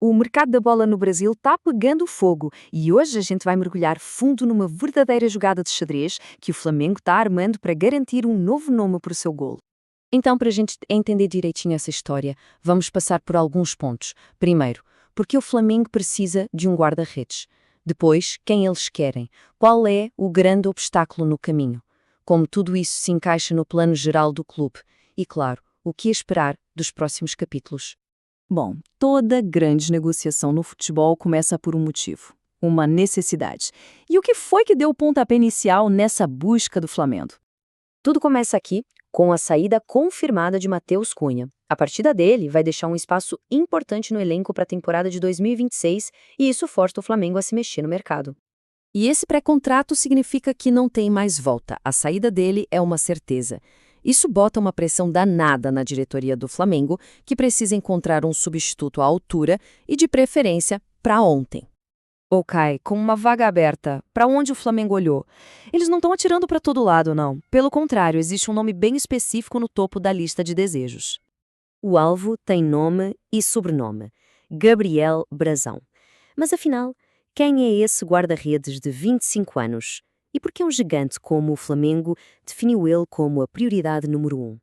O mercado da bola no Brasil está pegando fogo e hoje a gente vai mergulhar fundo numa verdadeira jogada de xadrez que o Flamengo está armando para garantir um novo nome para o seu golo. Então, para a gente entender direitinho essa história, vamos passar por alguns pontos. Primeiro, porque o Flamengo precisa de um guarda-redes. Depois, quem eles querem? Qual é o grande obstáculo no caminho? Como tudo isso se encaixa no plano geral do clube? E, claro, o que esperar dos próximos capítulos? Bom, toda grande negociação no futebol começa por um motivo, uma necessidade. E o que foi que deu o pontapé inicial nessa busca do Flamengo? Tudo começa aqui, com a saída confirmada de Matheus Cunha. A partida dele vai deixar um espaço importante no elenco para a temporada de 2026 e isso força o Flamengo a se mexer no mercado. E esse pré-contrato significa que não tem mais volta. A saída dele é uma certeza. Isso bota uma pressão danada na diretoria do Flamengo, que precisa encontrar um substituto à altura e, de preferência, para ontem. Ok, com uma vaga aberta, para onde o Flamengo olhou? Eles não estão atirando para todo lado, não. Pelo contrário, existe um nome bem específico no topo da lista de desejos. O alvo tem nome e sobrenome: Gabriel Brazão. Mas afinal, quem é esse guarda-redes de 25 anos? E por que um gigante como o Flamengo definiu ele como a prioridade número 1?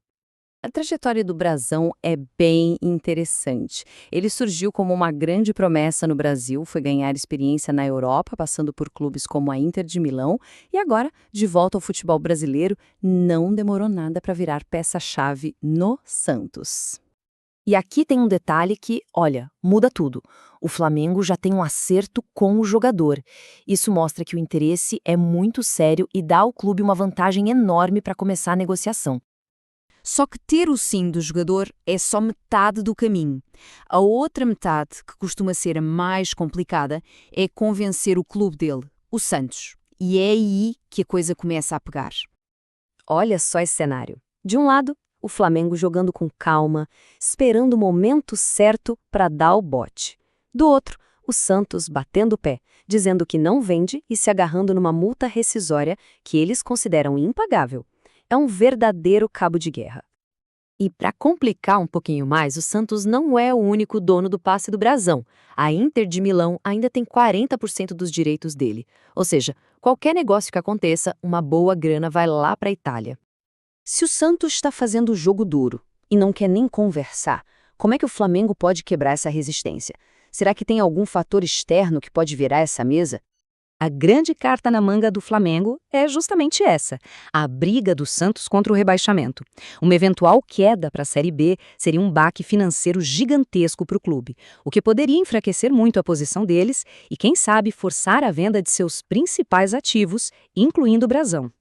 A trajetória do Brazão é bem interessante. Ele surgiu como uma grande promessa no Brasil, foi ganhar experiência na Europa, passando por clubes como a Inter de Milão, e agora, de volta ao futebol brasileiro, não demorou nada para virar peça-chave no Santos. E aqui tem um detalhe que, olha, muda tudo. O Flamengo já tem um acerto com o jogador. Isso mostra que o interesse é muito sério e dá ao clube uma vantagem enorme para começar a negociação. Só que ter o sim do jogador é só metade do caminho. A outra metade, que costuma ser a mais complicada, é convencer o clube dele, o Santos. E é aí que a coisa começa a pegar. Olha só esse cenário. De um lado, o Flamengo jogando com calma, esperando o momento certo para dar o bote. Do outro, o Santos batendo o pé, dizendo que não vende e se agarrando numa multa rescisória que eles consideram impagável. É um verdadeiro cabo de guerra. E para complicar um pouquinho mais, o Santos não é o único dono do passe do Brasão. A Inter de Milão ainda tem 40% dos direitos dele. Ou seja, qualquer negócio que aconteça, uma boa grana vai lá para a Itália. Se o Santos está fazendo o jogo duro e não quer nem conversar, como é que o Flamengo pode quebrar essa resistência? Será que tem algum fator externo que pode virar essa mesa? A grande carta na manga do Flamengo é justamente essa, a briga do Santos contra o rebaixamento. Uma eventual queda para a Série B seria um baque financeiro gigantesco para o clube, o que poderia enfraquecer muito a posição deles e, quem sabe, forçar a venda de seus principais ativos, incluindo o Brasão.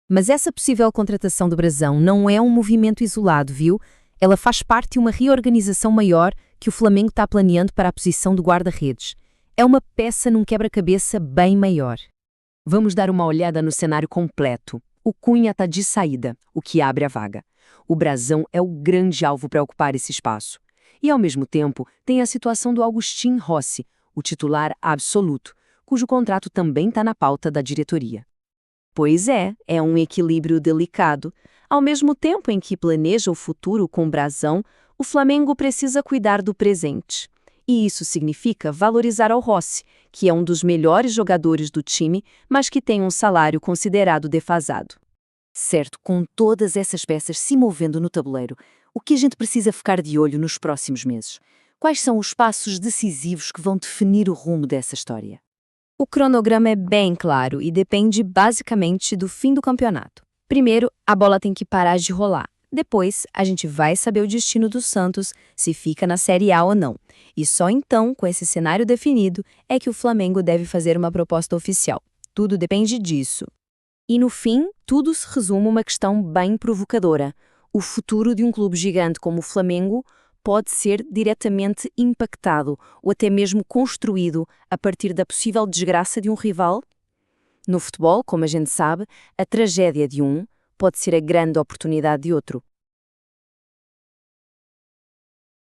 Mas essa possível contratação do Brasão não é um movimento isolado, viu? Ela faz parte de uma reorganização maior que o Flamengo está planeando para a posição do guarda-redes. É uma peça num quebra-cabeça bem maior. Vamos dar uma olhada no cenário completo. O Cunha está de saída, o que abre a vaga. O Brasão é o grande alvo para ocupar esse espaço. E, ao mesmo tempo, tem a situação do Agustin Rossi, o titular absoluto, cujo contrato também está na pauta da diretoria. Pois é um equilíbrio delicado. Ao mesmo tempo em que planeja o futuro com o Brasão, o Flamengo precisa cuidar do presente. E isso significa valorizar ao Rossi, que é um dos melhores jogadores do time, mas que tem um salário considerado defasado. Certo, com todas essas peças se movendo no tabuleiro, o que a gente precisa ficar de olho nos próximos meses? Quais são os passos decisivos que vão definir o rumo dessa história? O cronograma é bem claro e depende basicamente do fim do campeonato. Primeiro, a bola tem que parar de rolar. Depois, a gente vai saber o destino do Santos, se fica na Série A ou não. E só então, com esse cenário definido, é que o Flamengo deve fazer uma proposta oficial. Tudo depende disso. E no fim, tudo se resume a uma questão bem provocadora. O futuro de um clube gigante como o Flamengo pode ser diretamente impactado ou até mesmo construído a partir da possível desgraça de um rival? No futebol, como a gente sabe, a tragédia de um pode ser a grande oportunidade de outro.